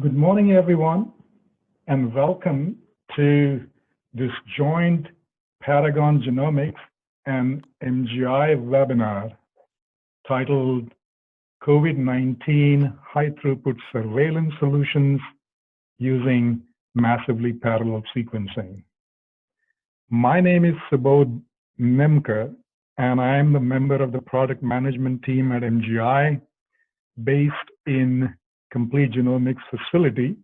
Good morning, everyone, and welcome to this joint Paragon Genomics and MGI webinar titled COVID-19 High-Throughput Surveillance Solutions Using Massively Parallel Sequencing. My name is Subodh Nimkar, and I am the member of the product management team at MGI based in Complete Genomics facility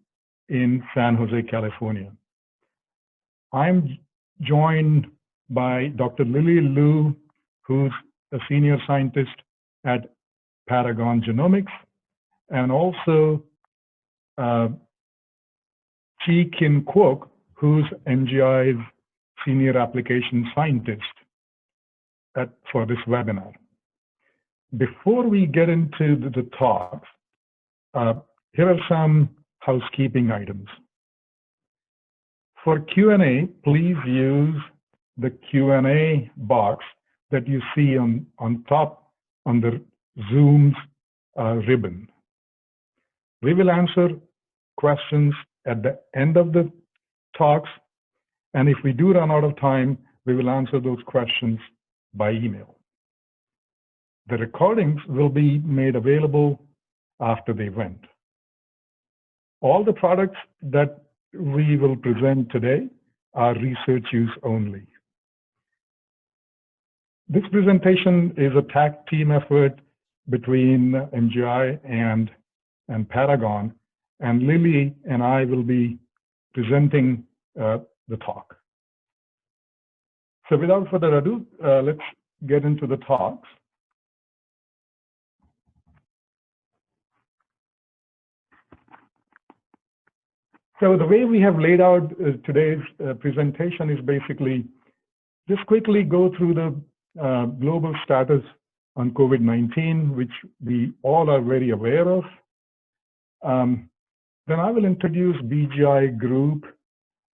in San Jose, California. I'm joined by Dr. Lily Liu, who's a senior scientist at Paragon Genomics, and also Chi Kin Kwok, who's MGI's senior application scientist for this webinar. Before we get into the talks, here are some housekeeping items. For Q&A, please use the Q&A box that you see on top on the Zoom's ribbon. We will answer questions at the end of the talks, and if we do run out of time, we will answer those questions by email. The recordings will be made available after the event. All the products that we will present today are research use only. This presentation is a tag team effort between MGI and Paragon, and Lily and I will be presenting the talk. So without further ado, let's get into the talks. So the way we have laid out today's presentation is basically just quickly go through the global status on COVID-19, which we all are very aware of. Then I will introduce BGI Group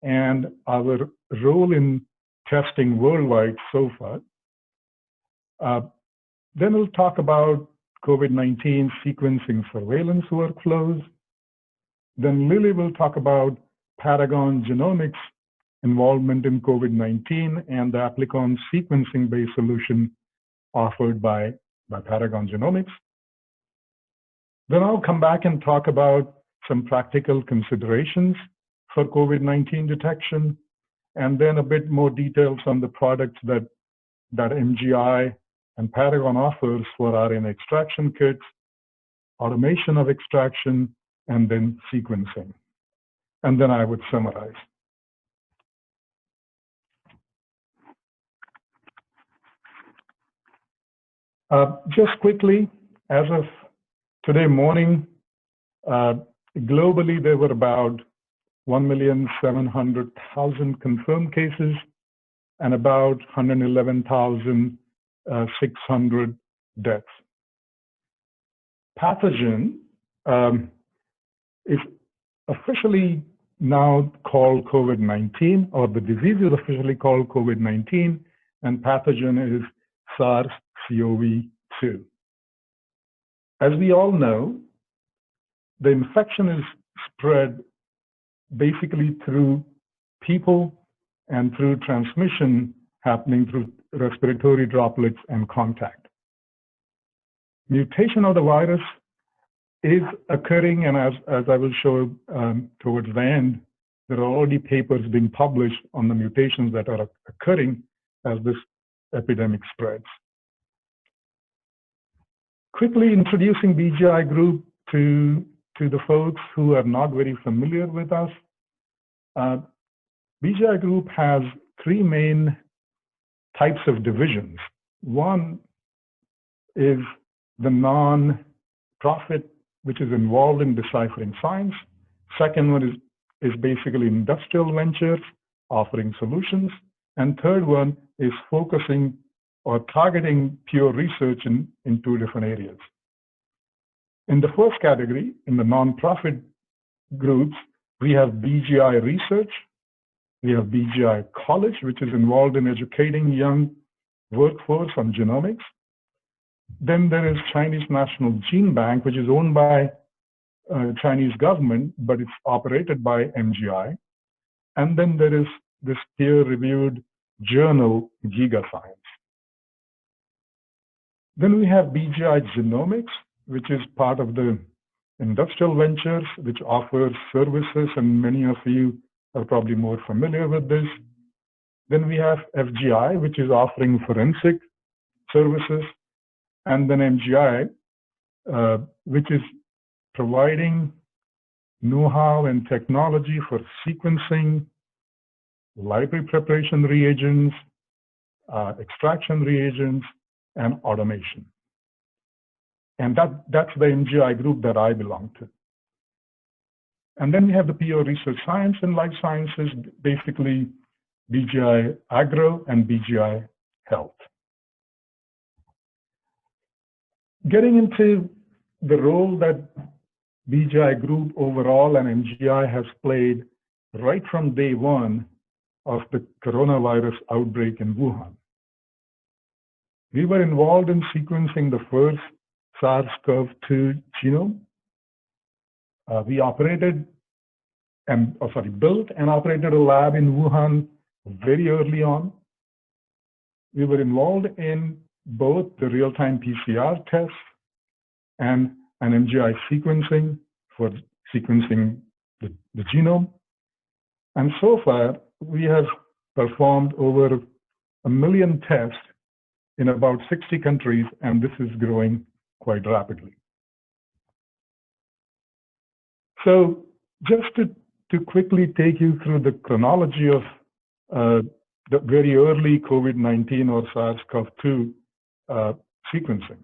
and our role in testing worldwide so far. Then we'll talk about COVID-19 sequencing surveillance workflows. Then Lily will talk about Paragon Genomics involvement in COVID-19 and the Applicon sequencing-based solution offered by Paragon Genomics. Then I'll come back and talk about some practical considerations for COVID-19 detection, and then a bit more details on the products that MGI and Paragon offers for RNA extraction kits, automation of extraction, and then sequencing. And then I would summarize. Just quickly, as of today morning, globally there were about 1,700,000 confirmed cases and about 111,600 deaths. Pathogen is officially now called COVID-19, or the disease is officially called COVID-19, and pathogen is SARS-CoV-2. As we all know, the infection is spread basically through people and through transmission happening through respiratory droplets and contact. Mutation of the virus is occurring, and as I will show towards the end, there are already papers being published on the mutations that are occurring as this epidemic spreads. Quickly introducing BGI Group to the folks who are not very familiar with us. BGI Group has three main types of divisions. One is the non-profit, which is involved in deciphering science. Second one is basically industrial ventures, offering solutions. And third one is focusing or targeting pure research in two different areas. In the first category, in the non-profit groups, we have BGI Research, we have BGI College, which is involved in educating young workforce on genomics. Then there is Chinese National Gene Bank, which is owned by Chinese government, but it's operated by MGI. And then there is this peer-reviewed journal, GigaScience. Then we have BGI Genomics, which is part of the industrial ventures, which offers services, and many of you are probably more familiar with this. Then we have FGI, which is offering forensic services, and then MGI, which is providing know-how and technology for sequencing, library preparation reagents, extraction reagents, and automation. And that's the MGI group that I belong to. And then we have the PO Research Science and Life Sciences, basically BGI Agro and BGI Health. Getting into the role that BGI Group overall and MGI has played right from day one of the coronavirus outbreak in Wuhan. We were involved in sequencing the first SARS-CoV-2 genome. We built and operated a lab in Wuhan very early on. We were involved in both the real-time PCR tests and an MGI sequencing for sequencing the genome. And so far, we have performed over 1 million tests in about 60 countries, and this is growing quite rapidly. So just to quickly take you through the chronology of the very early COVID-19 or SARS-CoV-2 sequencing.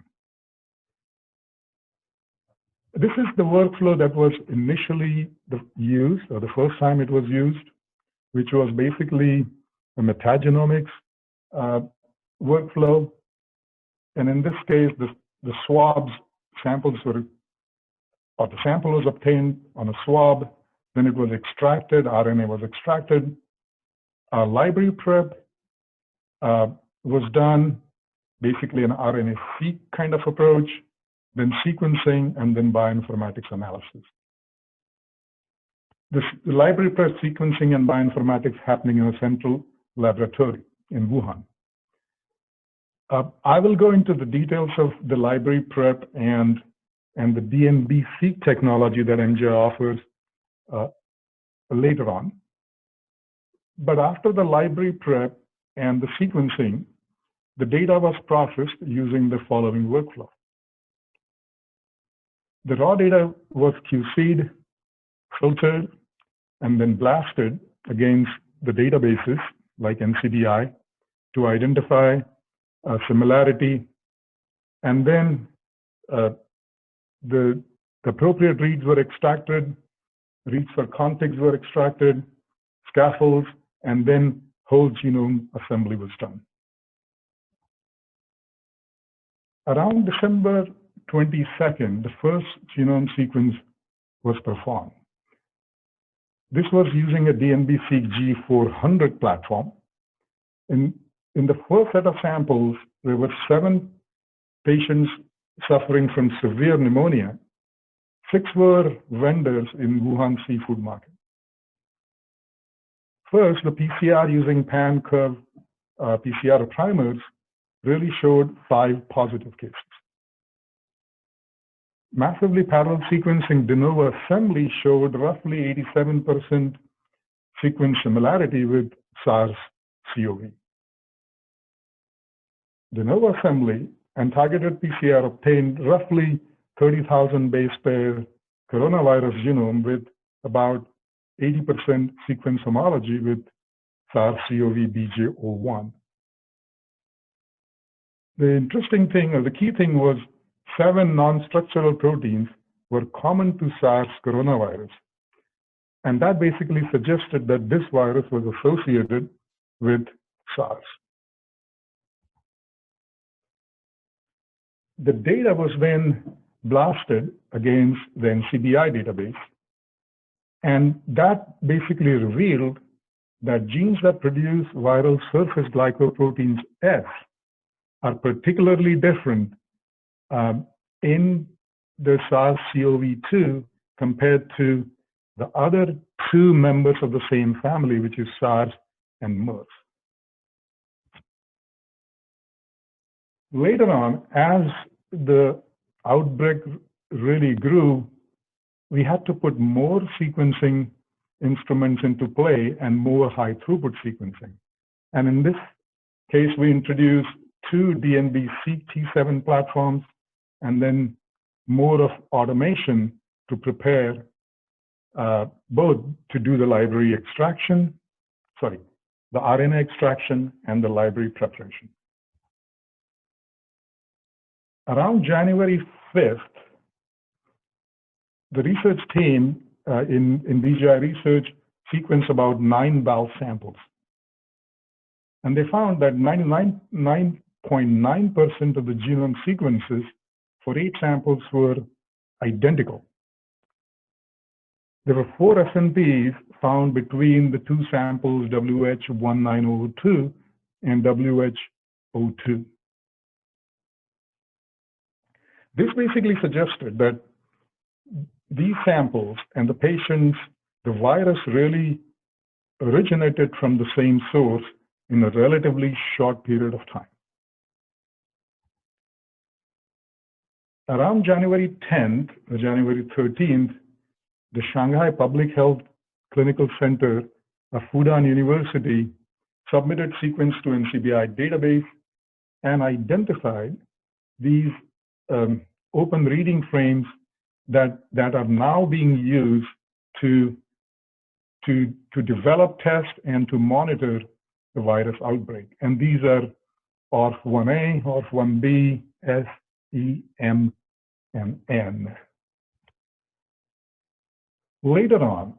This is the workflow that was initially used, or the first time it was used, which was basically a metagenomics workflow. And in this case, the swabs samples were, or the sample was obtained on a swab, then it was extracted, RNA was extracted. Our library prep was done, basically an RNA-seq kind of approach, then sequencing, and then bioinformatics analysis. The library prep sequencing and bioinformatics happening in a central laboratory in Wuhan. I will go into the details of the library prep and the DNB-seq technology that MGI offers later on. But after the library prep and the sequencing, the data was processed using the following workflow. The raw data was QC'd, filtered, and then blasted against the databases like NCBI to identify similarity. And then the appropriate reads were extracted, reads for contigs were extracted, scaffolds, and then whole genome assembly was done. Around December 22nd, the first genome sequence was performed. This was using a DNB-seq G400 platform. In the first set of samples, there were 7 patients suffering from severe pneumonia. 6 were vendors in Wuhan seafood market. First, the PCR using pan-curve PCR primers really showed 5 positive cases. Massively parallel sequencing de novo assembly showed roughly 87% sequence similarity with SARS-CoV. De novo assembly and targeted PCR obtained roughly 30,000 base pair coronavirus genome with about 80% sequence homology with SARS-CoV BJ01. The interesting thing, or the key thing, was 7 non-structural proteins were common to SARS coronavirus. And that basically suggested that this virus was associated with SARS. The data was then blasted against the NCBI database. And that basically revealed that genes that produce viral surface glycoproteins S are particularly different in the SARS-CoV-2 compared to the other two members of the same family, which is SARS and MERS. Later on, as the outbreak really grew, we had to put more sequencing instruments into play and more high throughput sequencing. And in this case, we introduced two DNB T7 platforms and then more of automation to prepare both to do the library extraction, the RNA extraction and the library preparation. Around January 5th, the research team in BGI research sequenced about 9 BAL samples. And they found that 99.9% of the genome sequences for 8 samples were identical. There were 4 SNPs found between the 2 samples, WH1902 and WH02. This basically suggested that these samples and the patients, the virus really originated from the same source in a relatively short period of time. Around January 10th or January 13th, the Shanghai Public Health Clinical Center of Fudan University submitted sequence to NCBI database and identified these open reading frames that are now being used to develop, test, and to monitor the virus outbreak. And these are ORF1A, ORF1B, S, E, M, and N. Later on,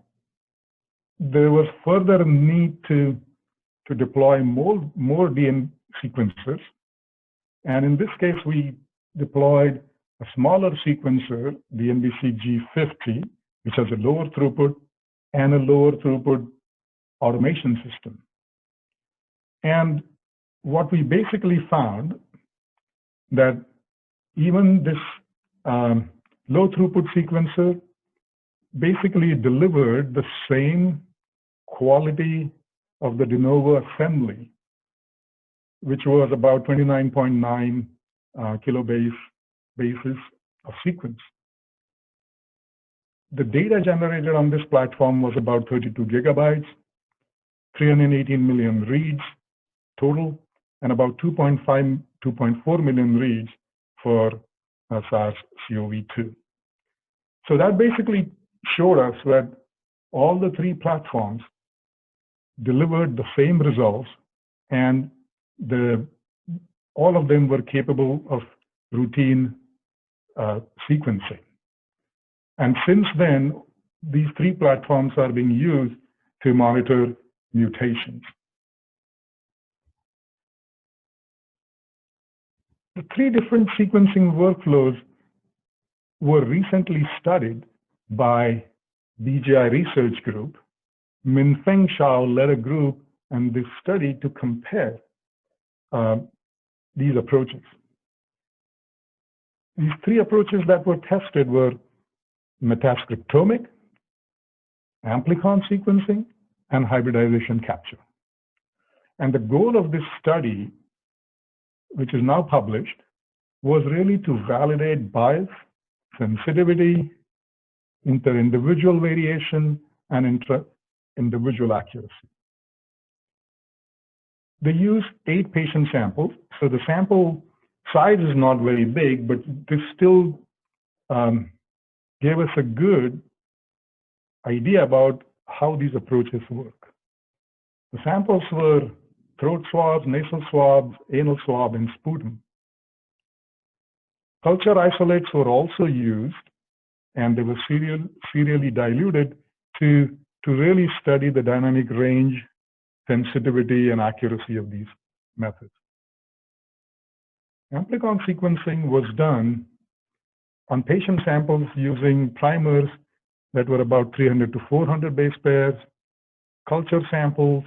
there was further need to deploy more DNA sequencers. And in this case, we deployed a smaller sequencer, the NBC G50, which has a lower throughput and a lower throughput automation system. And what we basically found that even this low throughput sequencer basically delivered the same quality of the de novo assembly, which was about 29.9 kilobases of sequence. The data generated on this platform was about 32 gigabytes, 318 million reads total, and about 2.4 million reads for SARS-CoV-2. So that basically showed us that all the 3 platforms delivered the same results, and all of them were capable of routine sequencing. And since then, these 3 platforms are being used to monitor mutations. The 3 different sequencing workflows were recently studied by BGI Research Group. Minfeng Shao led a group in this study to compare these approaches. These 3 approaches that were tested were metascriptomic, amplicon sequencing, and hybridization capture. And the goal of this study, which is now published, was really to validate bias, sensitivity, inter-individual variation, and inter-individual accuracy. They used 8 patient samples, so the sample size is not very big, but this still gave us a good idea about how these approaches work. The samples were throat swabs, nasal swabs, anal swab, and sputum. Culture isolates were also used, and they were serially diluted to really study the dynamic range, sensitivity, and accuracy of these methods. Amplicon sequencing was done on patient samples using primers that were about 300 to 400 base pairs. Culture samples,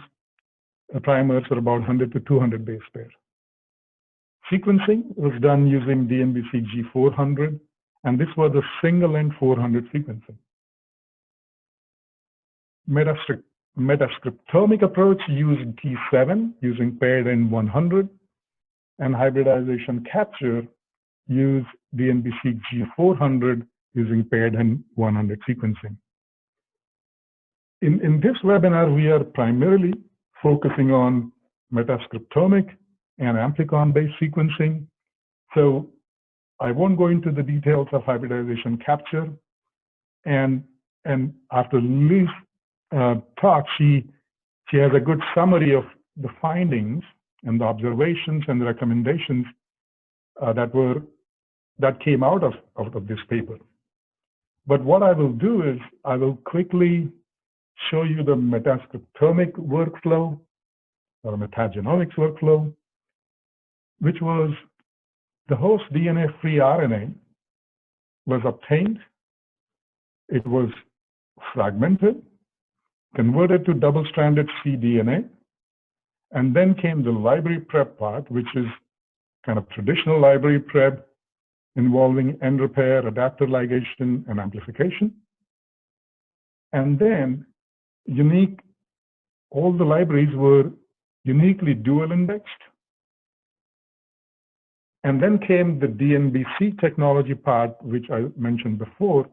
primers were about 100 to 200 base pairs. Sequencing was done using DNBC G400, and this was a single-end 400 sequencing. Metascriptomic approach used T7 using paired N100, and hybridization capture used DNBC G400 using paired N100 sequencing. In this webinar, we are primarily focusing on metascriptomic and amplicon-based sequencing. So I won't go into the details of hybridization capture. And after Lily's talk, she has a good summary of the findings and the observations and the recommendations that came out of this paper. But what I will do is I will quickly show you the metascriptomic workflow or metagenomics workflow, which was the host DNA-free RNA was obtained, it was fragmented, converted to double-stranded cDNA, and then came the library prep part, which is kind of traditional library prep involving end repair, adapter ligation, and amplification. And then all the libraries were uniquely dual indexed. And then came the DNBC technology part, which I mentioned before,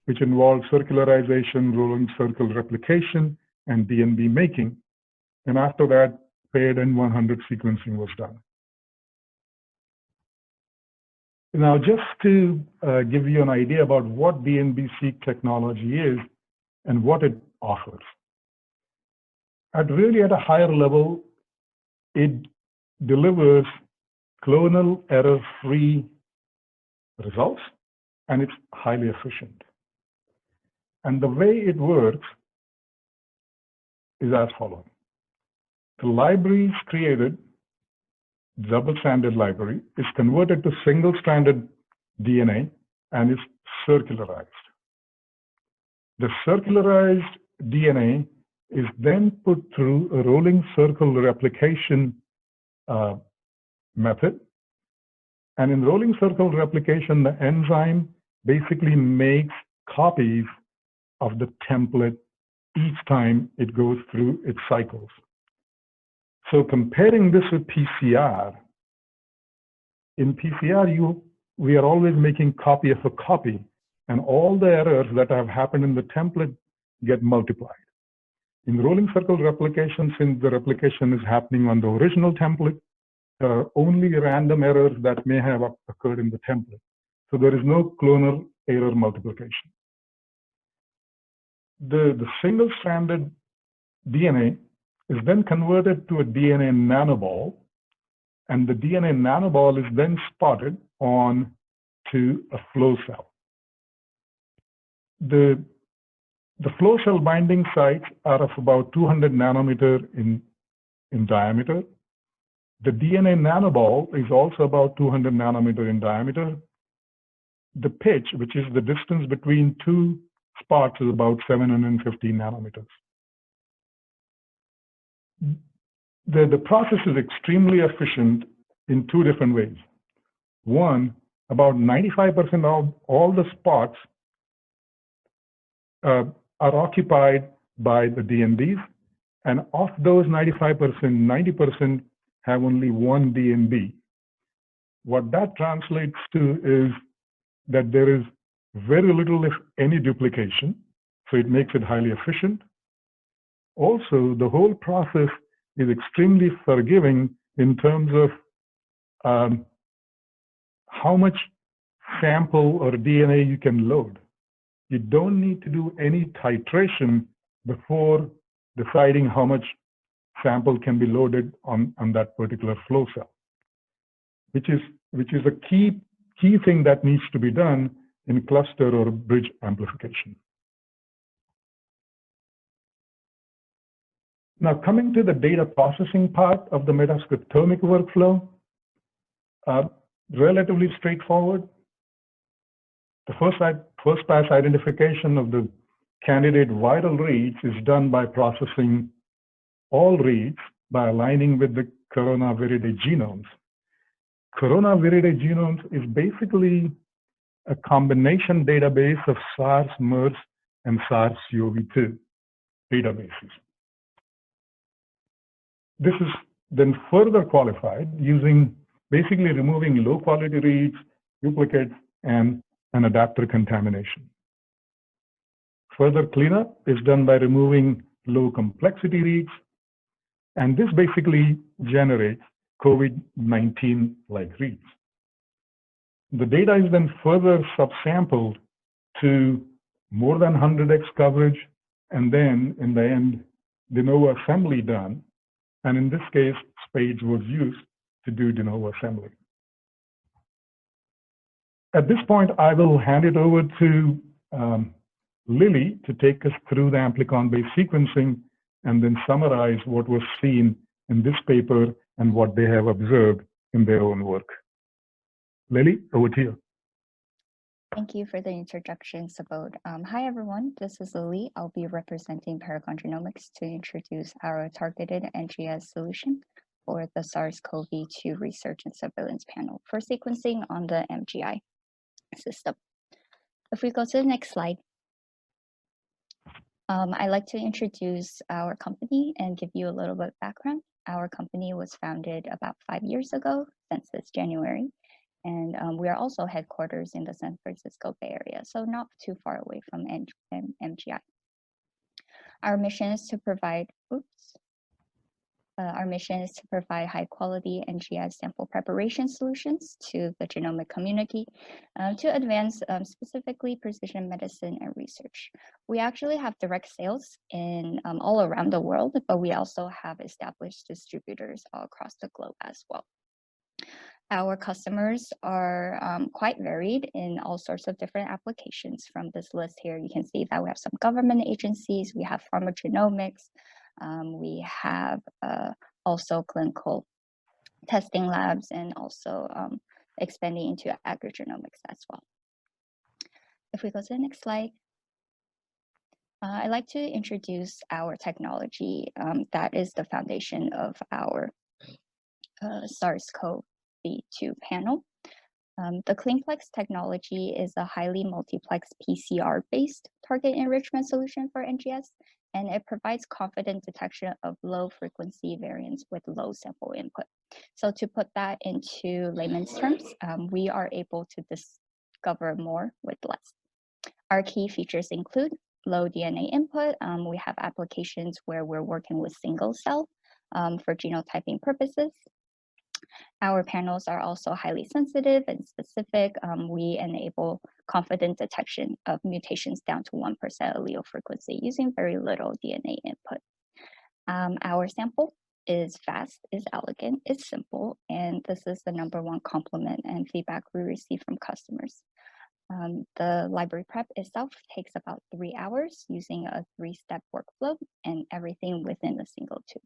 which involved circularization, rolling circle replication, and DNB making. And after that, paired N100 sequencing was done. Now, just to give you an idea about what DNBC technology is and what it offers. At a higher level, it delivers clonal error-free results, and it's highly efficient. And the way it works is as follows. The libraries created, double-stranded library, is converted to single-stranded DNA and is circularized. The circularized DNA is then put through a rolling circle replication method. And in rolling circle replication, the enzyme basically makes copies of the template each time it goes through its cycles. So comparing this with PCR, in PCR, we are always making copy of a copy, and all the errors that have happened in the template get multiplied. In rolling circle replication, since the replication is happening on the original template, there are only random errors that may have occurred in the template. So there is no clonal error multiplication. The single-stranded DNA is then converted to a DNA nanoball, and the DNA nanoball is then spotted on to a flow cell. The flow cell binding sites are of about 200 nanometer in diameter. The DNA nanoball is also about 200 nanometer in diameter. The pitch, which is the distance between two spots, is about 750 nanometers. The process is extremely efficient in two different ways. One, about 95% of all the spots are occupied by the DNBs, and of those 95%, 90% have only one DNB. What that translates to is that there is very little, if any, duplication, so it makes it highly efficient. Also, the whole process is extremely forgiving in terms of how much sample or DNA you can load. You don't need to do any titration before deciding how much sample can be loaded on that particular flow cell, which is a key thing that needs to be done in cluster or bridge amplification. Now, coming to the data processing part of the metascriptomic workflow, relatively straightforward. The first pass identification of the candidate viral reads is done by processing all reads by aligning with the coronaviridae genomes. Coronaviridae genomes is basically a combination database of SARS, MERS, and SARS-CoV-2. databases. This is then further qualified using basically removing low quality reads, duplicates, and an adapter contamination. Further cleanup is done by removing low complexity reads, and this basically generates COVID-19 like reads. The data is then further subsampled to more than 100x coverage, and then in the end, de novo assembly done. And in this case, spades was used to do de novo assembly. At this point, I will hand it over to Lily to take us through the amplicon-based sequencing and then summarize what was seen in this paper and what they have observed in their own work. Lily, over to you. Thank you for the introduction, Subodh. Hi, everyone. This is Lily. I'll be representing Paragon Genomics to introduce our targeted NGS solution for the SARS-CoV-2 research and surveillance panel for sequencing on the MGI system. If we go to the next slide, I'd like to introduce our company and give you a little bit of background. Our company was founded about 5 years ago, since this January. And we are also headquarters in the San Francisco Bay Area, so not too far away from MGI. Our mission is to provide, high quality NGS sample preparation solutions to the genomic community to advance specifically precision medicine and research. We actually have direct sales in all around the world, but we also have established distributors all across the globe as well. Our customers are quite varied in all sorts of different applications. From this list here, you can see that we have some government agencies, we have pharmacogenomics, we have also clinical testing labs, and also expanding into agrigenomics as well. If we go to the next slide, I'd like to introduce our technology that is the foundation of our SARS-CoV-2 panel. The CleanPlex technology is a highly multiplex PCR-based target enrichment solution for NGS, and it provides confident detection of low frequency variants with low sample input. So to put that into layman's terms, we are able to discover more with less. Our key features include low DNA input. We have applications where we're working with single cell for genotyping purposes. Our panels are also highly sensitive and specific. We enable confident detection of mutations down to 1% allele frequency using very little DNA input. Our sample is fast, is elegant, is simple, and this is the #1 compliment and feedback we receive from customers. The library prep itself takes about 3 hours using a 3-step workflow and everything within a single tube.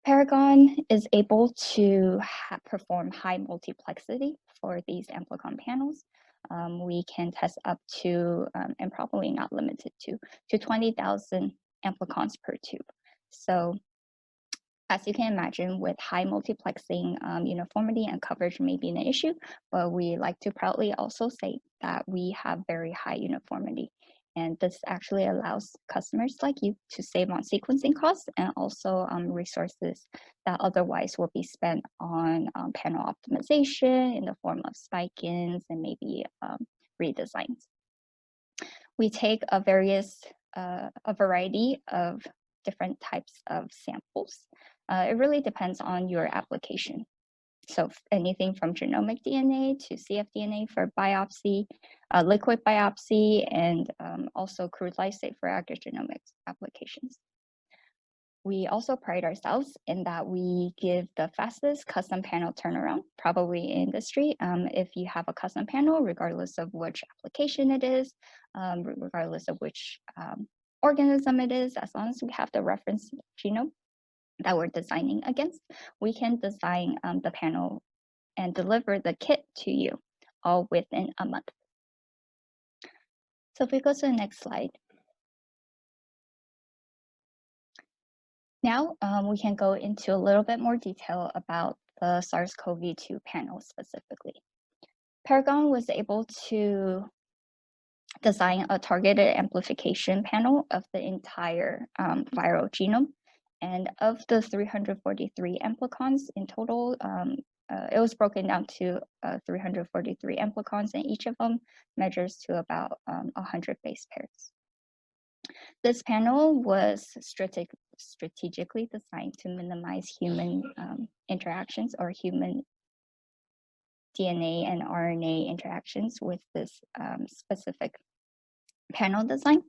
Paragon is able to perform high multiplexity for these amplicon panels. We can test up to, and probably not limited to 20,000 amplicons per tube. So as you can imagine, with high multiplexing, uniformity and coverage may be an issue, but we like to proudly also say that we have very high uniformity. And this actually allows customers like you to save on sequencing costs and also resources that otherwise will be spent on panel optimization in the form of spike-ins and maybe redesigns. We take a variety of different types of samples. It really depends on your application. So anything from genomic DNA to cfDNA for biopsy, liquid biopsy, and also crude lysate for agrigenomics applications. We also pride ourselves in that we give the fastest custom panel turnaround, probably in industry. If you have a custom panel, regardless of which application it is, regardless of which organism it is, as long as we have the reference genome that we're designing against, we can design the panel and deliver the kit to you all within a month. So if we go to the next slide. Now we can go into a little bit more detail about the SARS-CoV-2 panel specifically. Paragon was able to design a targeted amplification panel of the entire viral genome. And of the 343 amplicons in total, it was broken down to 343 amplicons, and each of them measures to about 100 base pairs. This panel was strategically designed to minimize human interactions or human DNA and RNA interactions with this specific panel design.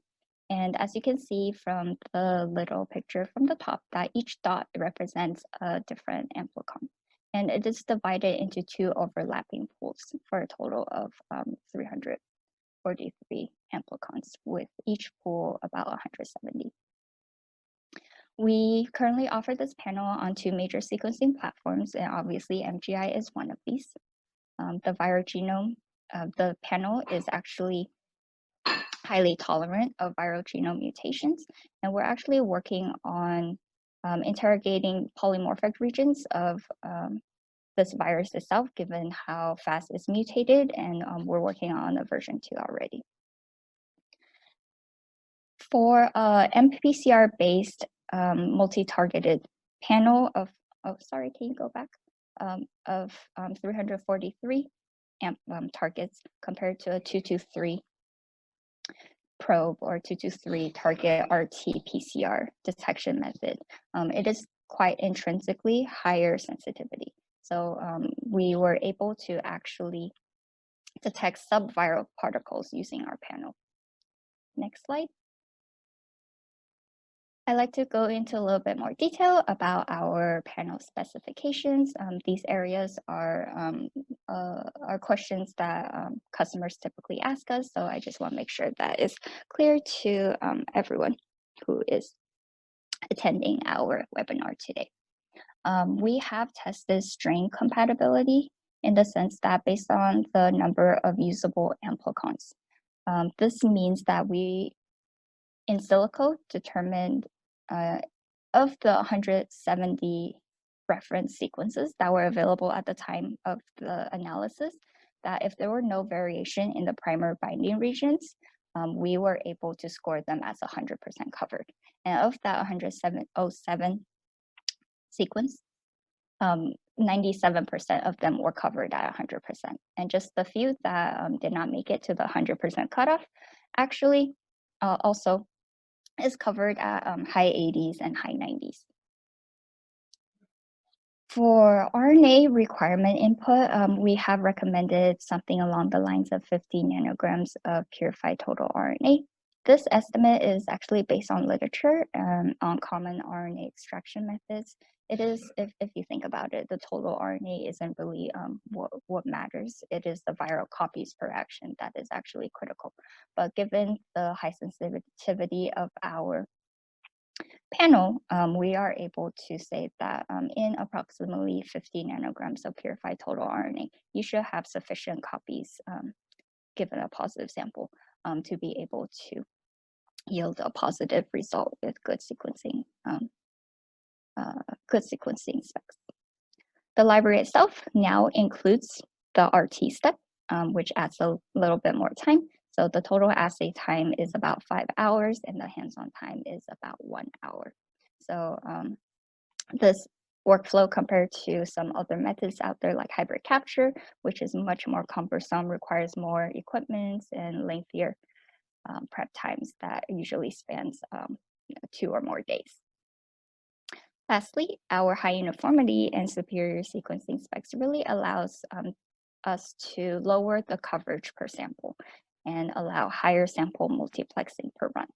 And as you can see from the little picture from the top, that each dot represents a different amplicon. And it is divided into 2 overlapping pools for a total of 343 amplicons, with each pool about 170. We currently offer this panel on 2 major sequencing platforms, and obviously MGI is one of these. The viral genome, the panel is actually highly tolerant of viral genome mutations, and we're actually working on interrogating polymorphic regions of this virus itself, given how fast it's mutated, and we're working on a version 2 already. For MPCR-based multi-targeted panel of, sorry, can you go back? Of 343 targets compared to a 223 probe or 223 target RT-PCR detection method. It is quite intrinsically higher sensitivity. So we were able to actually detect subviral particles using our panel. Next slide. I'd like to go into a little bit more detail about our panel specifications. These areas are questions that customers typically ask us, so I just want to make sure that is clear to everyone who is attending our webinar today. We have tested strain compatibility in the sense that based on the number of usable amplicons. This means that we in silico determined of the 170 reference sequences that were available at the time of the analysis, that if there were no variation in the primer binding regions, we were able to score them as 100% covered. And of that 107 sequence, 97% of them were covered at 100%. And just the few that did not make it to the 100% cutoff actually also is covered at high 80s and high 90s. For RNA requirement input, we have recommended something along the lines of 50 nanograms of purified total RNA. This estimate is actually based on literature on common RNA extraction methods. It is, if you think about it, the total RNA isn't really what matters. It is the viral copies per action that is actually critical. But given the high sensitivity of our panel, we are able to say that in approximately 50 nanograms of purified total RNA, you should have sufficient copies given a positive sample to be able to yield a positive result with good sequencing specs. The library itself now includes the RT step, which adds a little bit more time. So the total assay time is about 5 hours and the hands-on time is about 1 hour. So this workflow compared to some other methods out there like hybrid capture, which is much more cumbersome, requires more equipment and lengthier prep times that usually spans 2 or more days. Lastly, our high uniformity and superior sequencing specs really allows us to lower the coverage per sample and allow higher sample multiplexing per run.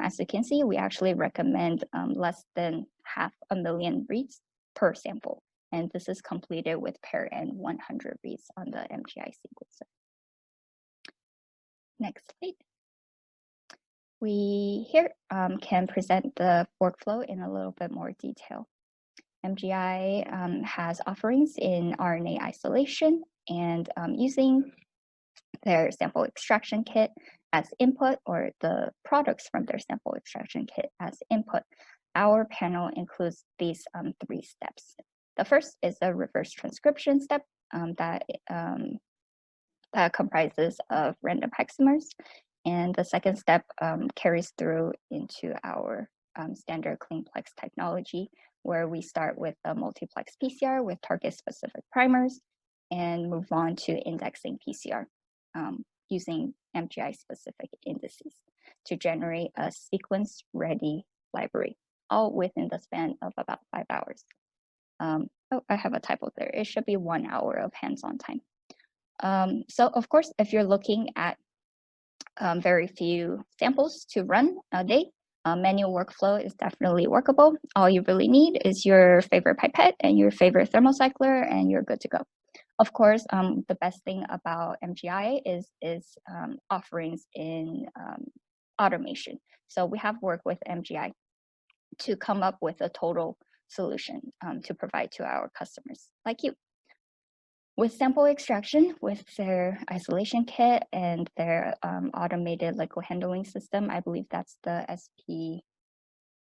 As you can see, we actually recommend less than 500,000 reads per sample. And this is completed with pair N 100 reads on the MGI sequencer. Next slide. We here can present the workflow in a little bit more detail. MGI has offerings in RNA isolation and using their sample extraction kit as input or the products from their sample extraction kit as input. Our panel includes these 3 steps. The first is a reverse transcription step that comprises of random hexamers. And the second step carries through into our standard CleanPlex technology, where we start with a multiplex PCR with target-specific primers and move on to indexing PCR using MGI-specific indices to generate a sequence-ready library, all within the span of about 5 hours. Oh, I have a typo there. It should be 1 hour of hands-on time. So of course, if you're looking at very few samples to run a day, manual workflow is definitely workable. All you really need is your favorite pipette and your favorite thermocycler, and you're good to go. Of course, the best thing about MGI is offerings in automation. So we have worked with MGI to come up with a total solution to provide to our customers like you. With sample extraction, with their isolation kit and their automated liquid handling system, I believe that's the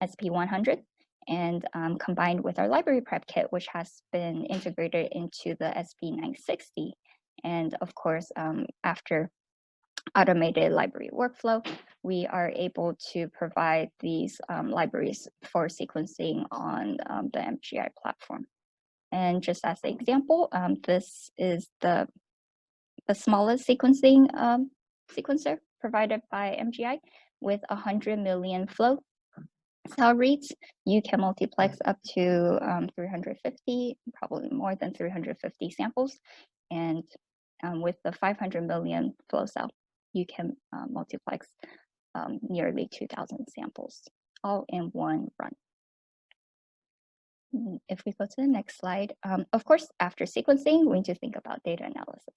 SP100, and combined with our library prep kit, which has been integrated into the SP960. And of course, after automated library workflow, we are able to provide these libraries for sequencing on the MGI platform. And just as an example, this is the smallest sequencing sequencer provided by MGI with 100 million flow cell reads. You can multiplex up to 350, probably more than 350 samples. And with the 500 million flow cell, you can multiplex nearly 2,000 samples, all in one run. If we go to the next slide, of course, after sequencing, we need to think about data analysis.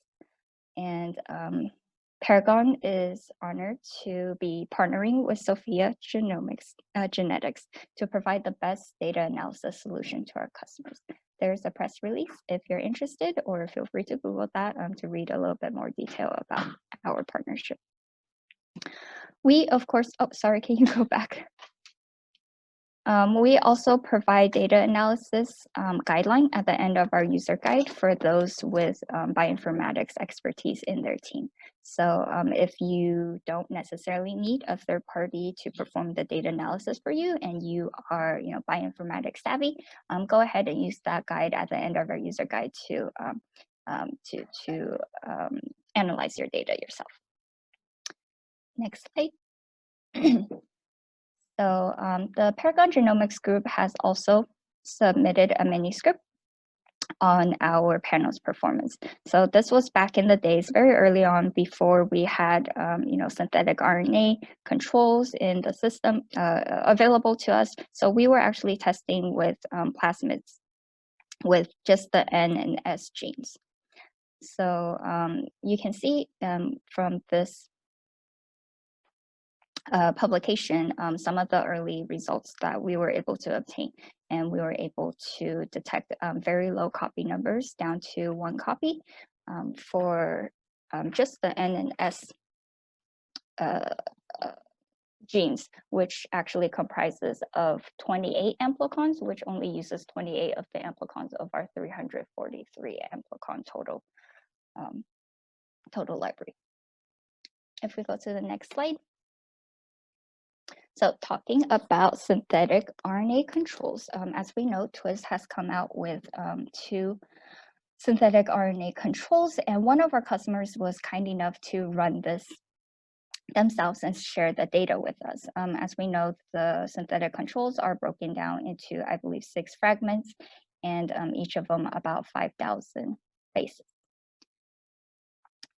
And Paragon is honored to be partnering with Sophia Genetics to provide the best data analysis solution to our customers. There's a press release if you're interested, or feel free to Google that to read a little bit more detail about our partnership. We, of course, oh, sorry, can you go back? We also provide data analysis guideline at the end of our user guide for those with bioinformatics expertise in their team. So if you don't necessarily need a third party to perform the data analysis for you, and you are bioinformatics savvy, go ahead and use that guide at the end of our user guide to analyze your data yourself. Next slide. So the Paragon Genomics group has also submitted a manuscript on our panel's performance. So this was back in the days, very early on, before we had synthetic RNA controls in the system available to us. So we were actually testing with plasmids with just the N and S genes. So you can see from this publication, some of the early results that we were able to obtain, and we were able to detect very low copy numbers down to 1 copy for just the N and S genes, which actually comprises of 28 amplicons, which only uses 28 of the amplicons of our 343 amplicon total library. If we go to the next slide. So talking about synthetic RNA controls, as we know, Twist has come out with 2 synthetic RNA controls, and one of our customers was kind enough to run this themselves and share the data with us. As we know, the synthetic controls are broken down into, I believe, 6 fragments, and each of them about 5,000 bases.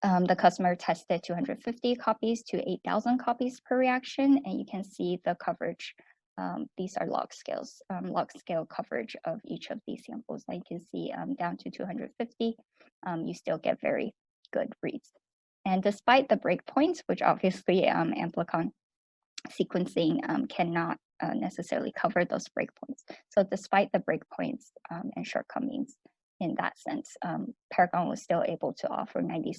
The customer tested 250 copies to 8,000 copies per reaction, and you can see the coverage. These are log scale coverage of each of these samples. And you can see down to 250, you still get very good reads. And despite the breakpoints, which obviously amplicon sequencing cannot necessarily cover those breakpoints. So despite the breakpoints and shortcomings, in that sense, Paragon was still able to offer 97%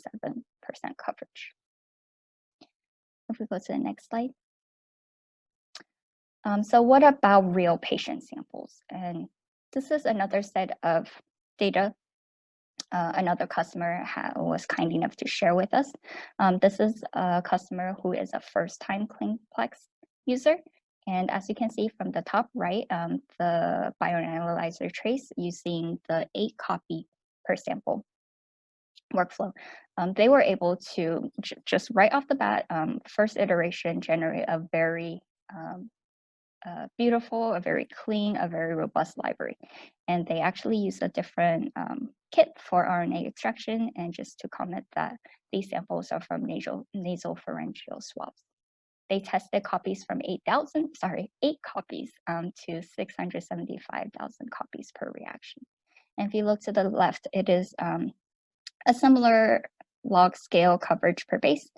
coverage. If we go to the next slide. So what about real patient samples? And this is another set of data another customer was kind enough to share with us. This is a customer who is a first-time CleanPlex user. And as you can see from the top right, the bioanalyzer trace using the 8 copy per sample workflow, they were able to just right off the bat, first iteration, generate a very beautiful, a very clean, a very robust library. And they actually use a different kit for RNA extraction. And just to comment that these samples are from nasopharyngeal swabs. They tested copies from 8 copies to 675,000 copies per reaction. And if you look to the left, it is a similar log scale coverage per base.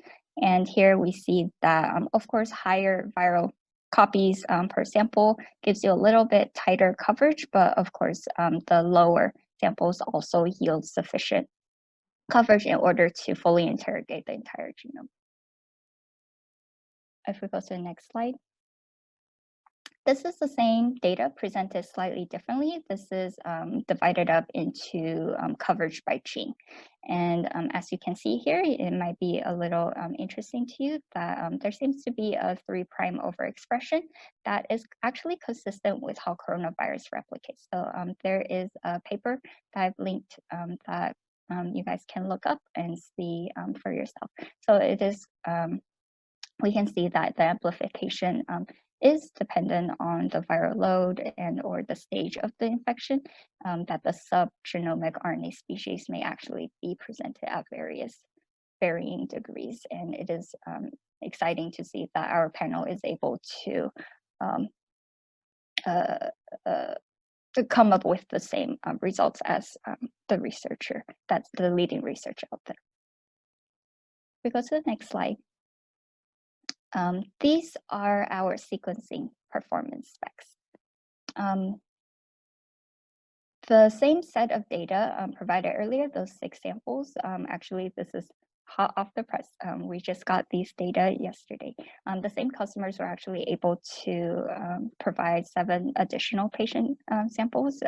And here we see that, of course, higher viral copies per sample gives you a little bit tighter coverage, but of course, the lower samples also yield sufficient coverage in order to fully interrogate the entire genome. If we go to the next slide. This is the same data presented slightly differently. This is divided up into coverage by gene. And as you can see here, it might be a little interesting to you that there seems to be a 3' overexpression that is actually consistent with how coronavirus replicates. So there is a paper that I've linked that you guys can look up and see for yourself. So it is, we can see that the amplification is dependent on the viral load and or the stage of the infection, that the subgenomic RNA species may actually be presented at varying degrees. And it is exciting to see that our panel is able to come up with the same results as the researcher, that's the leading researcher out there. We go to the next slide. These are our sequencing performance specs. The same set of data provided earlier, those 6 samples, actually this is hot off the press. We just got these data yesterday. The same customers were actually able to provide 7 additional patient samples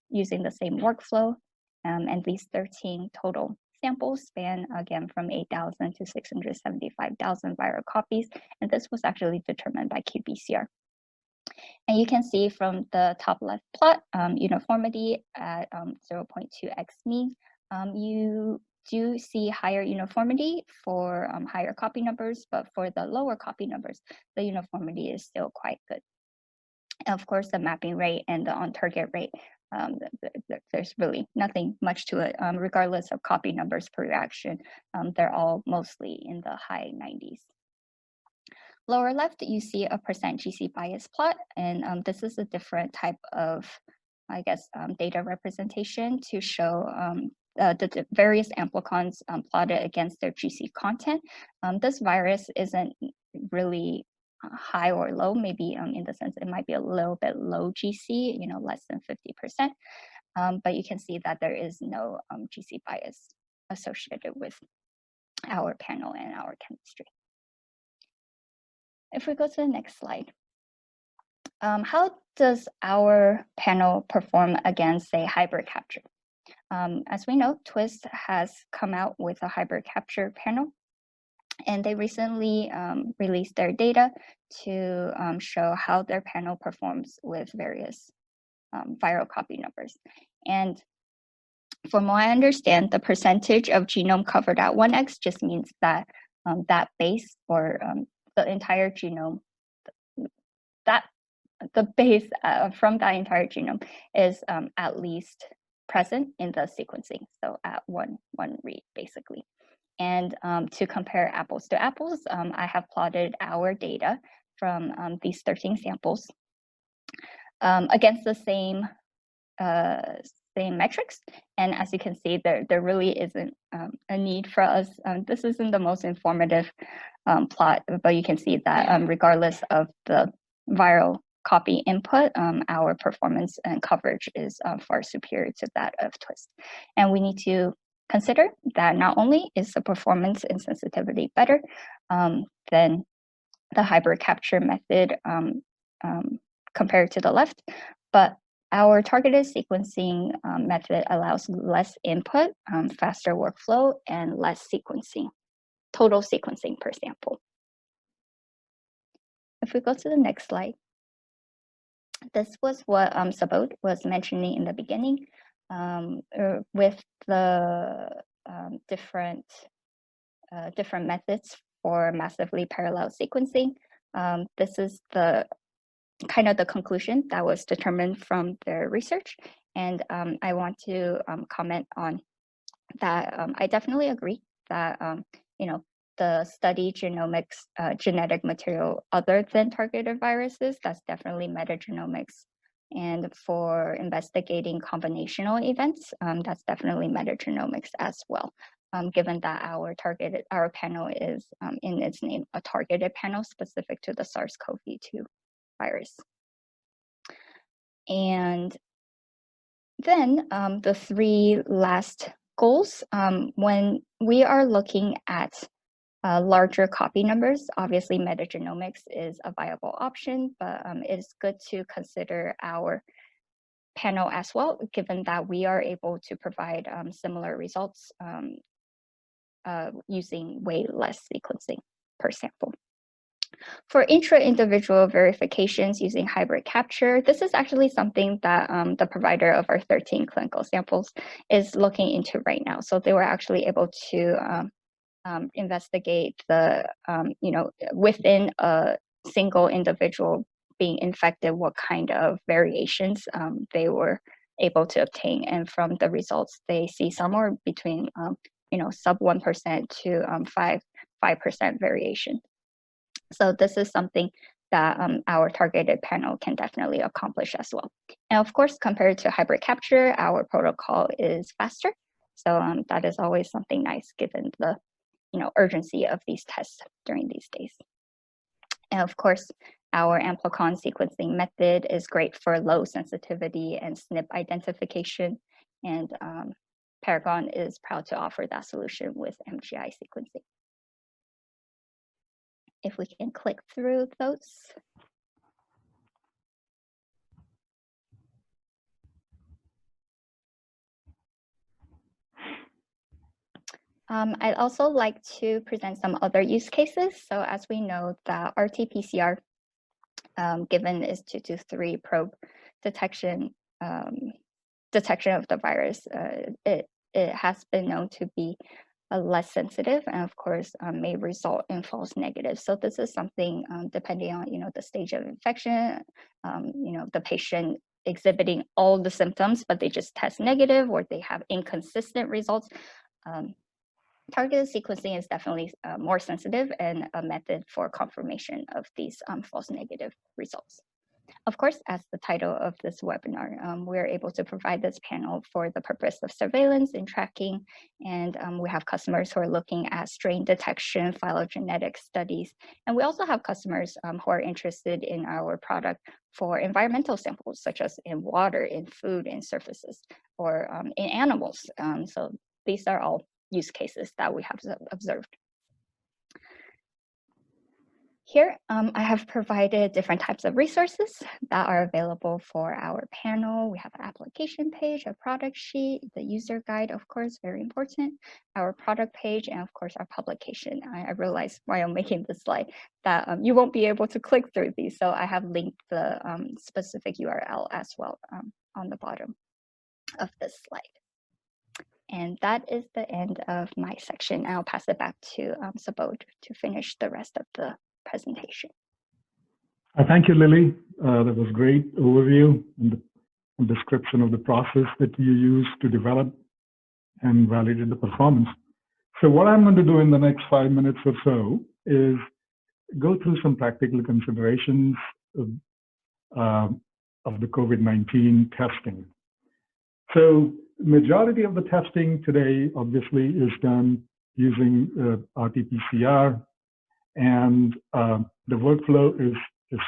using the same workflow, and these 13 total samples span again from 8,000 to 675,000 viral copies, and this was actually determined by qPCR. And you can see from the top left plot, uniformity at 0.2x mean. You do see higher uniformity for higher copy numbers, but for the lower copy numbers, the uniformity is still quite good. And of course, the mapping rate and the on-target rate, there's really nothing much to it, regardless of copy numbers per reaction. They're all mostly in the high 90s. Lower left, you see a percent GC bias plot, and this is a different type of, I guess, data representation to show the various amplicons plotted against their GC content. This virus isn't really high or low, maybe in the sense it might be a little bit low GC, less than 50%, but you can see that there is no GC bias associated with our panel and our chemistry. If we go to the next slide, how does our panel perform against a hybrid capture? As we know, Twist has come out with a hybrid capture panel, and they recently released their data to show how their panel performs with various viral copy numbers. And from what I understand, the percentage of genome covered at 1x just means that that base or the entire genome, the base from that entire genome is at least present in the sequencing, so at one read basically. And to compare apples to apples, I have plotted our data from these 13 samples against the same metrics. And as you can see, there really isn't a need for us. This isn't the most informative plot, but you can see that regardless of the viral copy input, our performance and coverage is far superior to that of Twist. And we need to consider that not only is the performance and sensitivity better than the hybrid capture method compared to the left, but Our targeted sequencing method allows less input, faster workflow, and less sequencing, total sequencing per sample. If we go to the next slide, this was what Subodh was mentioning in the beginning with the different methods for massively parallel sequencing. This is the kind of the conclusion that was determined from their research. And I want to comment on that. I definitely agree that, the study genomics, genetic material other than targeted viruses, that's definitely metagenomics. And for investigating combinational events, that's definitely metagenomics as well. Given that our panel is in its name, a targeted panel specific to the SARS-CoV-2 virus. And then the three last goals, when we are looking at larger copy numbers, obviously metagenomics is a viable option, but it's good to consider our panel as well, given that we are able to provide similar results using way less sequencing per sample. For intra-individual verifications using hybrid capture, this is actually something that the provider of our 13 clinical samples is looking into right now. So they were actually able to investigate the, within a single individual being infected, what kind of variations they were able to obtain. And from the results, they see somewhere between, sub 1% to 5% variation. So this is something that our targeted panel can definitely accomplish as well. And of course, compared to hybrid capture, our protocol is faster. So that is always something nice given the urgency of these tests during these days. And of course, our amplicon sequencing method is great for low sensitivity and SNP identification. And Paragon is proud to offer that solution with MGI sequencing. If we can click through those. I'd also like to present some other use cases. So as we know, the RT-PCR given is 2 to 3 probe detection of the virus. It has been known to be less sensitive, and of course may result in false negatives. So this is something depending on the stage of infection, the patient exhibiting all the symptoms, but they just test negative, or they have inconsistent results. Targeted sequencing is definitely more sensitive and a method for confirmation of these false negative results. Of course, as the title of this webinar, we're able to provide this panel for the purpose of surveillance and tracking. And we have customers who are looking at strain detection, phylogenetic studies. And we also have customers who are interested in our product for environmental samples, such as in water, in food, in surfaces, or in animals. So these are all use cases that we have observed. Here, I have provided different types of resources that are available for our panel. We have an application page, a product sheet, the user guide, of course, very important, our product page, and of course, our publication. I realized while making this slide that you won't be able to click through these, so I have linked the specific URL as well on the bottom of this slide. And that is the end of my section. I'll pass it back to Subodh to finish the rest of the presentation. Thank you, Lily. That was great overview and the description of the process that you use to develop and validate the performance. So what I'm going to do in the next 5 minutes or so is go through some practical considerations of the COVID-19 testing. So majority of the testing today obviously is done using RT-PCR, and the workflow is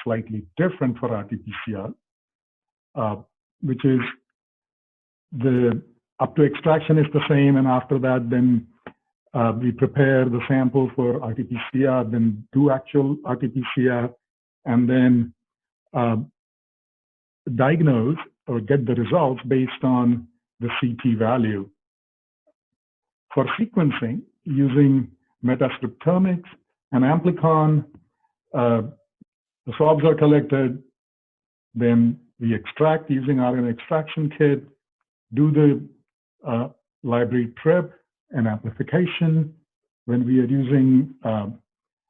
slightly different for RT-PCR, which is up to extraction is the same, and after that then we prepare the sample for RT-PCR, then do actual RT-PCR, and then diagnose or get the results based on the CT value. For sequencing, using metascriptomics and amplicon, the swabs are collected, then we extract using RNA extraction kit, do the library prep and amplification. When we are using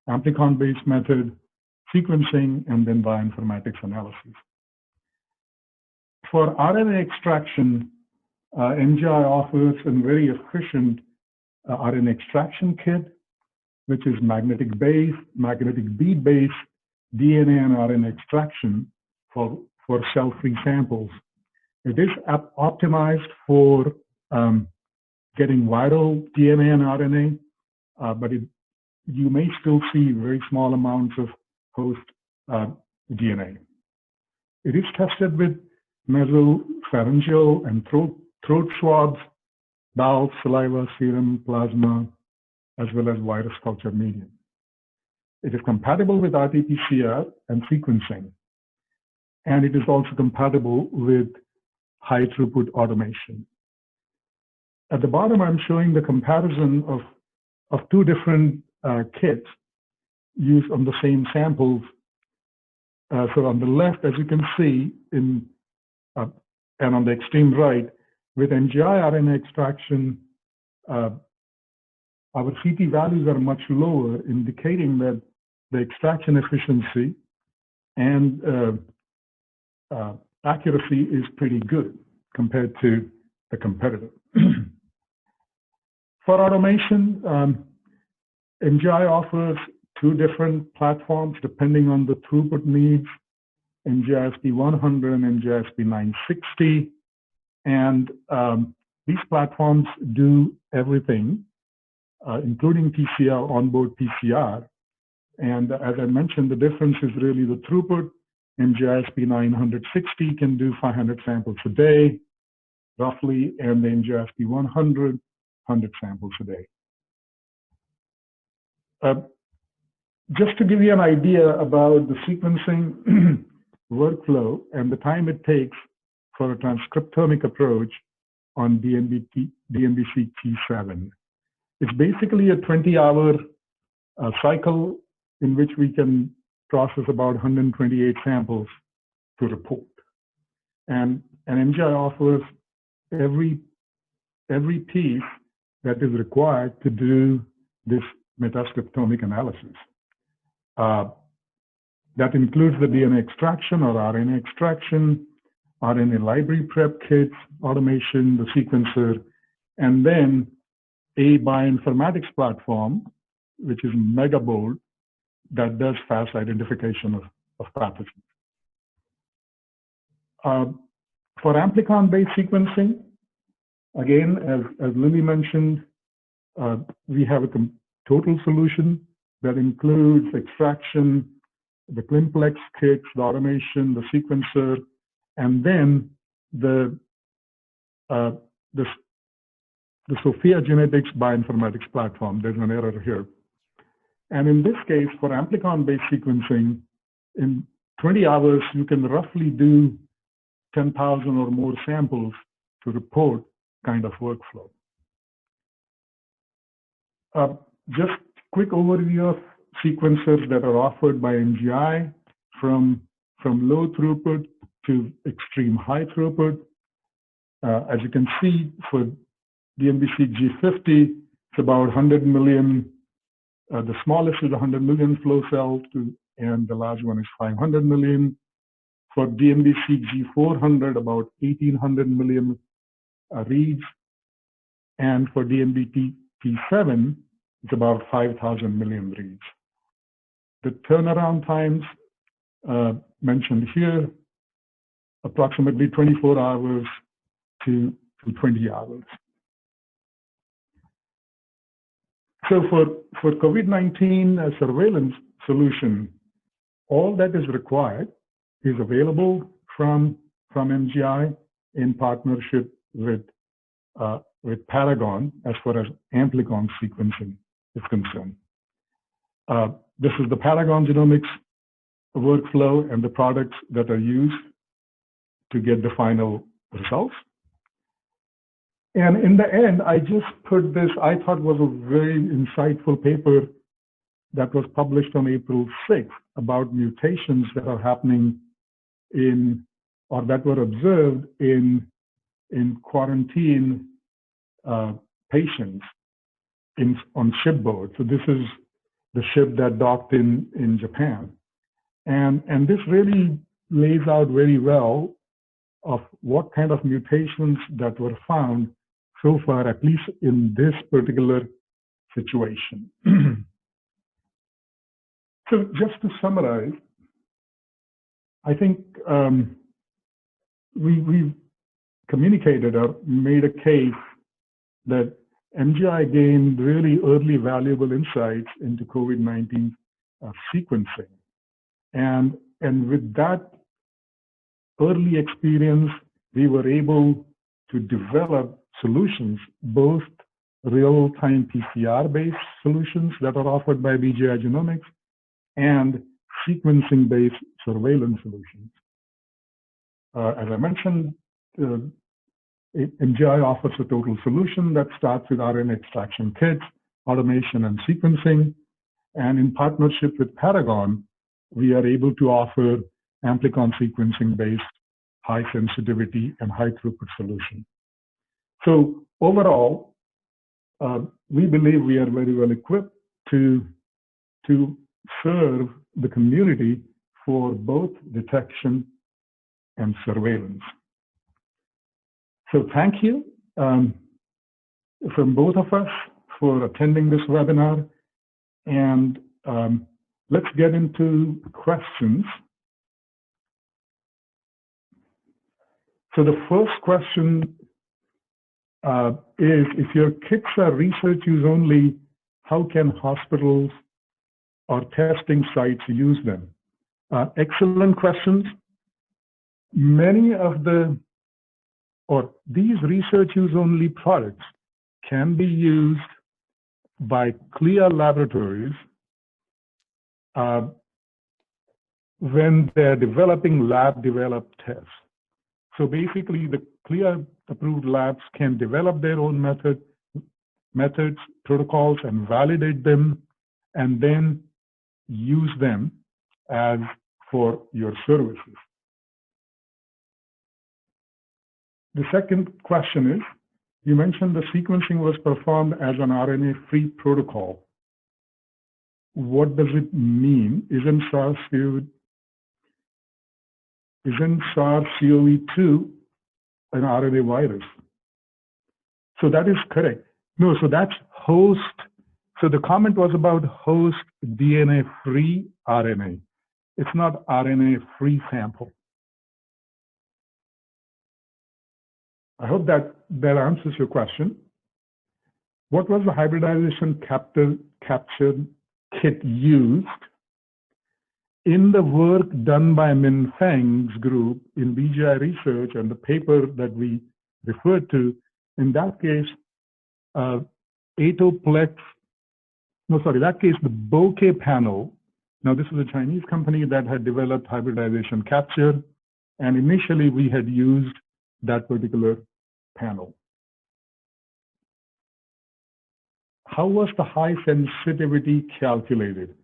amplicon-based method, sequencing, and then bioinformatics analysis. For RNA extraction, MGI offers a very efficient RNA extraction kit, which is magnetic bead-based DNA and RNA extraction for cell-free samples. It is optimized for getting viral DNA and RNA, but you may still see very small amounts of host DNA. It is tested with nasopharyngeal and throat swabs, bowel, saliva, serum, plasma, as well as virus culture medium. It is compatible with RT-PCR and sequencing, and it is also compatible with high-throughput automation. At the bottom, I'm showing the comparison of two different kits used on the same samples. So on the left, as you can see, and on the extreme right, with MGI RNA extraction, our CT values are much lower, indicating that the extraction efficiency and accuracy is pretty good compared to the competitor. For automation, MGI offers two different platforms depending on the throughput needs, MGI SP100 and MGI SP960. And these platforms do everything, including PCR, onboard PCR. And as I mentioned, the difference is really the throughput. MGI SP960 can do 500 samples a day, roughly, and the MGI SP100, 100 samples a day. Just to give you an idea about the sequencing workflow and the time it takes for a transcriptomic approach on DMBC T7. It's basically a 20-hour cycle in which we can process about 128 samples to report. And MGI offers every piece that is required to do this metascriptomic analysis. That includes the DNA extraction or RNA extraction, RNA library prep kits, automation, the sequencer, and then a bioinformatics platform, which is MegaBold, that does fast identification of pathogens. For amplicon-based sequencing, again, as Lily mentioned, we have a total solution that includes extraction, the ClinPlex kits, the automation, the sequencer, and then the Sophia Genetics bioinformatics platform. There's an error here. And in this case, for amplicon-based sequencing, in 20 hours, you can roughly do 10,000 or more samples to report kind of workflow. Just quick overview of sequencers that are offered by MGI from low throughput to extreme high throughput. As you can see, for DMBC G50, it's about 100 million. The smallest is 100 million flow cells, and the large one is 500 million. For DMBC G400, about 1,800 million reads. And for DMBC T7, it's about 5,000 million reads. The turnaround times mentioned here, approximately 24 hours to 20 hours. So for COVID-19 surveillance solution, all that is required is available from MGI in partnership with Paragon as far as amplicon sequencing is concerned. This is the Paragon Genomics workflow and the products that are used. to get the final results. And in the end, I just put this, I thought was a very insightful paper that was published on April 6th about mutations that are happening in, or that were observed in quarantine patients on shipboard. So this is the ship that docked in Japan. And this really lays out very well of what kind of mutations that were found so far, at least in this particular situation. So just to summarize, I think we've communicated or made a case that MGI gained really early valuable insights into COVID-19 sequencing. And with that early experience, we were able to develop solutions, both real-time PCR-based solutions that are offered by BGI Genomics and sequencing-based surveillance solutions. As I mentioned, MGI offers a total solution that starts with RNA extraction kits, automation, and sequencing. And in partnership with Paragon, we are able to offer amplicon sequencing-based high sensitivity and high throughput solution. So overall, we believe we are very well equipped to serve the community for both detection and surveillance. So thank you from both of us for attending this webinar. And let's get into questions. So the first question is, if your kits are research use only, how can hospitals or testing sites use them? Excellent questions. Many of these research use only products can be used by CLIA laboratories when they're developing lab-developed tests. So basically, the CLIA-approved labs can develop their own methods, protocols, and validate them, and then use them as for your services. The second question is, you mentioned the sequencing was performed as an RNA-free protocol. What does it mean? Isn't SARS-CoV-2 an RNA virus? So that is correct. No, so that's host. So the comment was about host DNA-free RNA. It's not RNA-free sample. I hope that answers your question. What was the hybridization capture kit used? In the work done by Min Feng's group in BGI Research and the paper that we referred to, in that case, the bouquet panel. Now, this was a Chinese company that had developed hybridization capture, and initially we had used that particular panel. How was the high sensitivity calculated?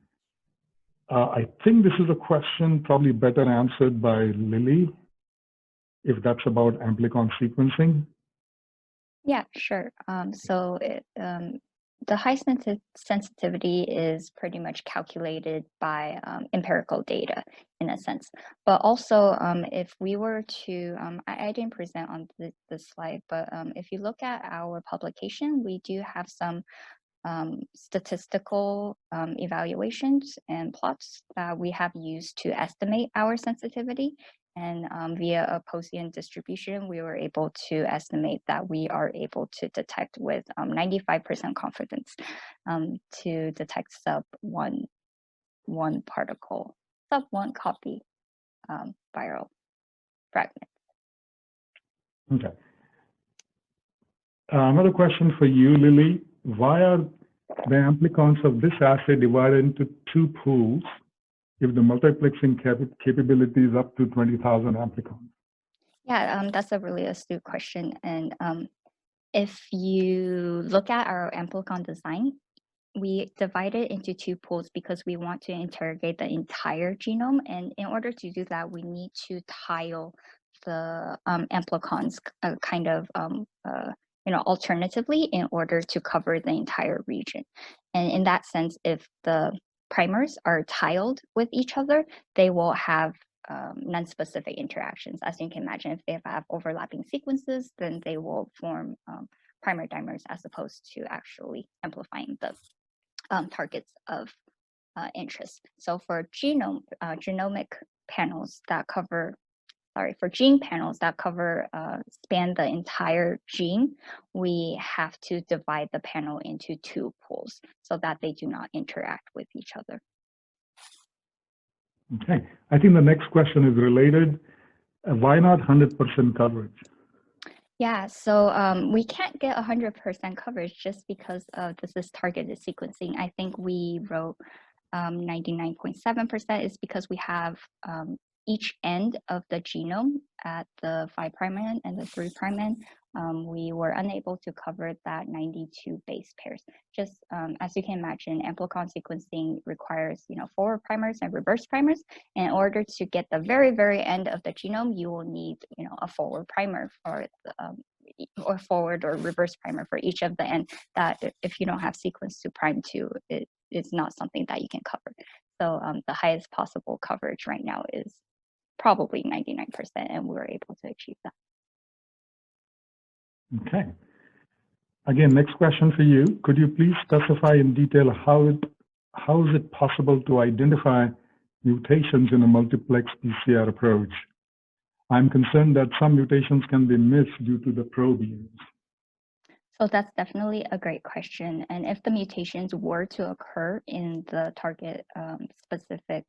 I think this is a question probably better answered by Lily, if that's about amplicon sequencing. Yeah, sure. The high sensitivity is pretty much calculated by empirical data in a sense. But also, if we were to, I didn't present on this slide, but if you look at our publication, we do have some statistical evaluations and plots that we have used to estimate our sensitivity. And via a Poisson distribution, we were able to estimate that we are able to detect with 95% confidence to detect sub one particle, sub one copy viral fragment. Okay. Another question for you, Lily. Why are the amplicons of this assay divided into two pools if the multiplexing capability is up to 20,000 amplicons? Yeah, that's a really astute question. And if you look at our amplicon design, we divide it into two pools because we want to interrogate the entire genome. And in order to do that, we need to tile the amplicons kind of alternatively in order to cover the entire region. And in that sense, if the primers are tiled with each other, they will have non-specific interactions. As you can imagine, if they have overlapping sequences, then they will form primer dimers as opposed to actually amplifying the targets of interest. So for genomic panels that cover, for gene panels that cover, span the entire gene, we have to divide the panel into two pools so that they do not interact with each other. Okay, I think the next question is related. Why not 100% coverage? Yeah, so we can't get 100% coverage just because this is targeted sequencing. I think we wrote 99.7% is because we have each end of the genome at the 5' end and the 3' end. We were unable to cover that 92 base pairs. Just as you can imagine, amplicon sequencing requires forward primers and reverse primers. And in order to get the very, very end of the genome, you will need a forward primer for or forward or reverse primer for each of the end. That if you don't have sequence to prime to, it's not something that you can cover. So the highest possible coverage right now is probably 99%, and we were able to achieve that. Okay. Again, next question for you. Could you please specify in detail how is it possible to identify mutations in a multiplex PCR approach? I'm concerned that some mutations can be missed due to the probe use. So that's definitely a great question. And if the mutations were to occur in the target specific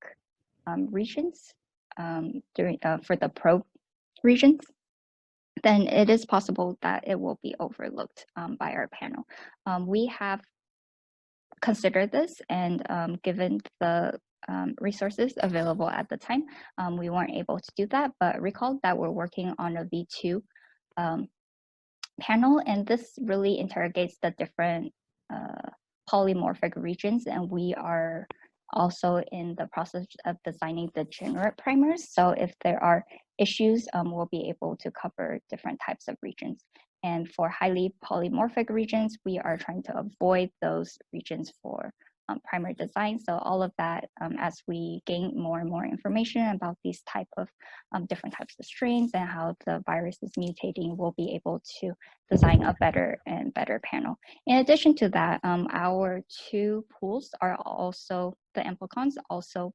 regions for the probe regions, then it is possible that it will be overlooked by our panel. We have considered this, and given the resources available at the time, we weren't able to do that, but recall that we're working on a V2 panel, and this really interrogates the different polymorphic regions, and we are also in the process of designing the generate primers. So if there are issues, we'll be able to cover different types of regions. And for highly polymorphic regions, we are trying to avoid those regions for primer design. So all of that, as we gain more and more information about these type of different types of strains and how the virus is mutating, we'll be able to design a better and better panel. In addition to that, our two pools are also, the amplicons also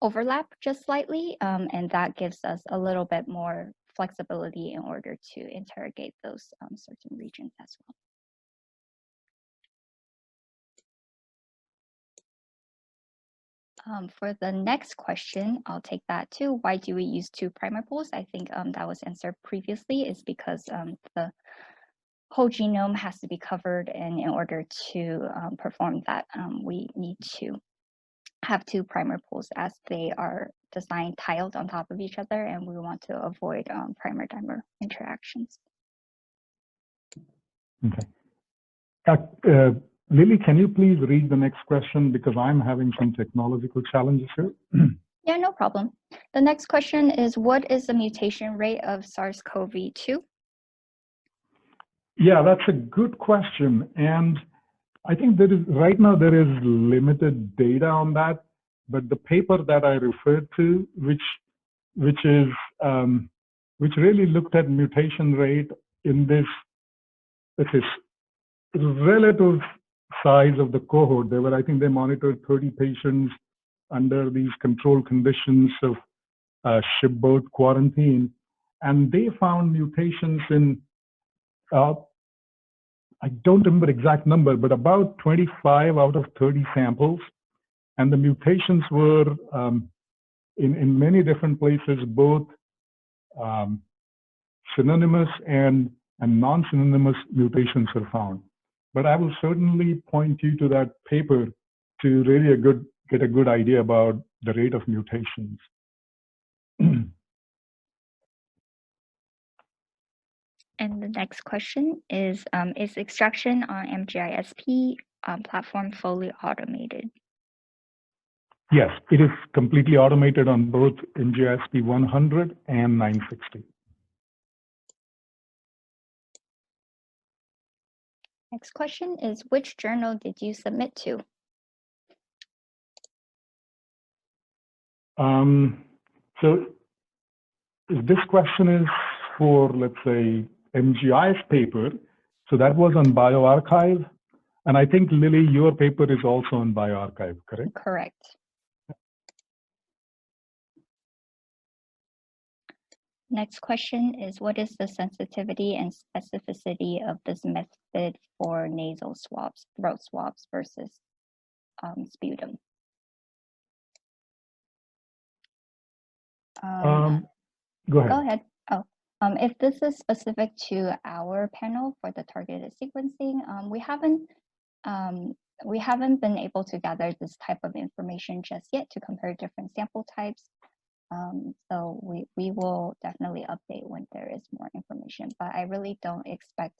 overlap just slightly, and that gives us a little bit more flexibility in order to interrogate those certain regions as well. For the next question, I'll take that too. Why do we use two primer pools? I think that was answered previously. Is because the whole genome has to be covered, and in order to perform that, we need to have two primer pools as they are designed tiled on top of each other, and we want to avoid primer dimer interactions. Okay. Lily, can you please read the next question because I'm having some technological challenges here? Yeah, no problem. The next question is, what is the mutation rate of SARS-CoV-2? Yeah, that's a good question. And I think right now there is limited data on that, but the paper that I referred to, which really looked at mutation rate in this relative size of the cohort. I think they monitored 30 patients under these controlled conditions of shipboard quarantine, and they found mutations in, I don't remember exact number, but about 25 out of 30 samples. And the mutations were in many different places, both synonymous and non-synonymous mutations are found. But I will certainly point you to that paper to really get a good idea about the rate of mutations. And the next question is extraction on MGI SP platform fully automated? Yes, it is completely automated on both MGI SP 100 and 960. Next question is, which journal did you submit to? So this question is for, let's say, MGI's paper. So that was on bioRxiv. And I think, Lily, your paper is also on bioRxiv, correct? Correct. Next question is, what is the sensitivity and specificity of this method for nasal swabs, throat swabs versus sputum? Go ahead. Go ahead. Oh, if this is specific to our panel for the targeted sequencing, we haven't been able to gather this type of information just yet to compare different sample types. So we will definitely update when there is more information, but I really don't expect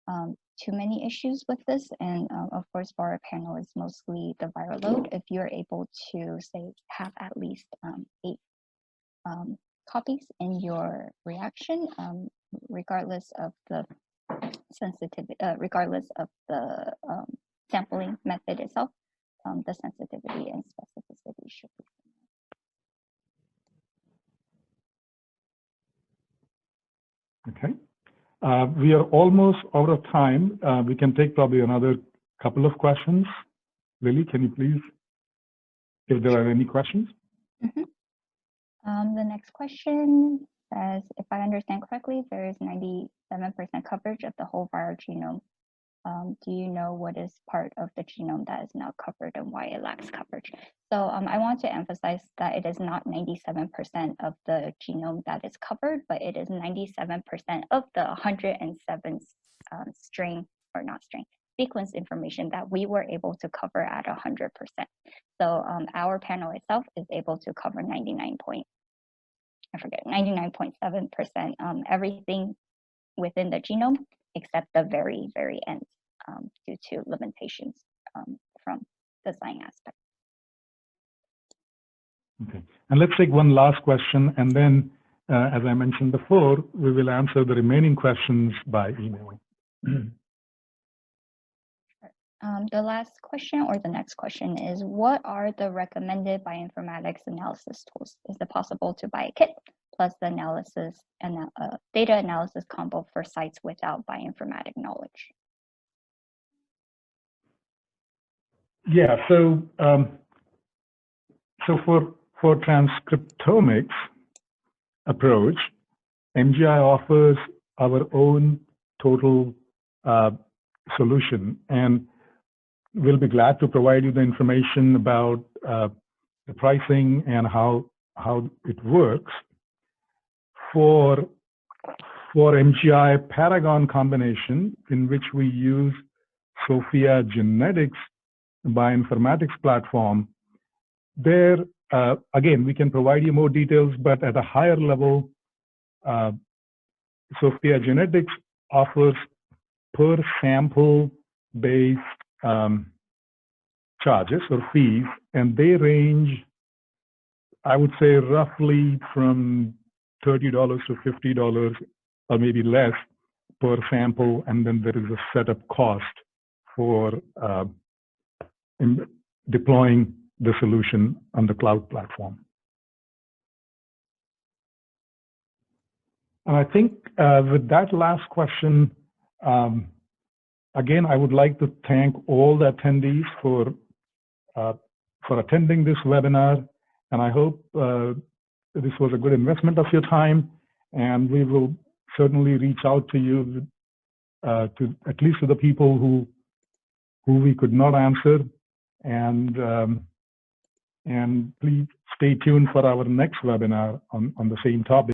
too many issues with this. And of course, for our panel, it's mostly the viral load. If you're able to say have at least 8 copies in your reaction, regardless of the sensitivity, regardless of the sampling method itself, the sensitivity and specificity should be. Okay. We are almost out of time. We can take probably another couple of questions. Lily, can you please, if there are any questions? Mm-hmm. The next question says, if I understand correctly, there is 97% coverage of the whole viral genome. Do you know what is part of the genome that is not covered and why it lacks coverage? So I want to emphasize that it is not 97% of the genome that is covered, but it is 97% of the 107 sequence information that we were able to cover at 100%. So our panel itself is able to cover 99.7% everything within the genome except the very, very end due to limitations from design aspect. Okay, and let's take one last question, and then, as I mentioned before, we will answer the remaining questions by email. The last question or the next question is, what are the recommended bioinformatics analysis tools? Is it possible to buy a kit plus the analysis and data analysis combo for sites without bioinformatic knowledge? Yeah, so for transcriptomics approach, MGI offers our own total solution, and we'll be glad to provide you the information about the pricing and how it works. For MGI Paragon combination, in which we use SOPHIA Genetics bioinformatics platform, there again we can provide you more details, but at a higher level, SOPHIA Genetics offers per sample based charges or fees, and they range, I would say, roughly from $30 to $50 or maybe less per sample, and then there is a setup cost for deploying the solution on the cloud platform. And I think with that last question, again, I would like to thank all the attendees for attending this webinar, and I hope this was a good investment of your time, and we will certainly reach out to you, to at least to the people who we could not answer, and please stay tuned for our next webinar on the same topic.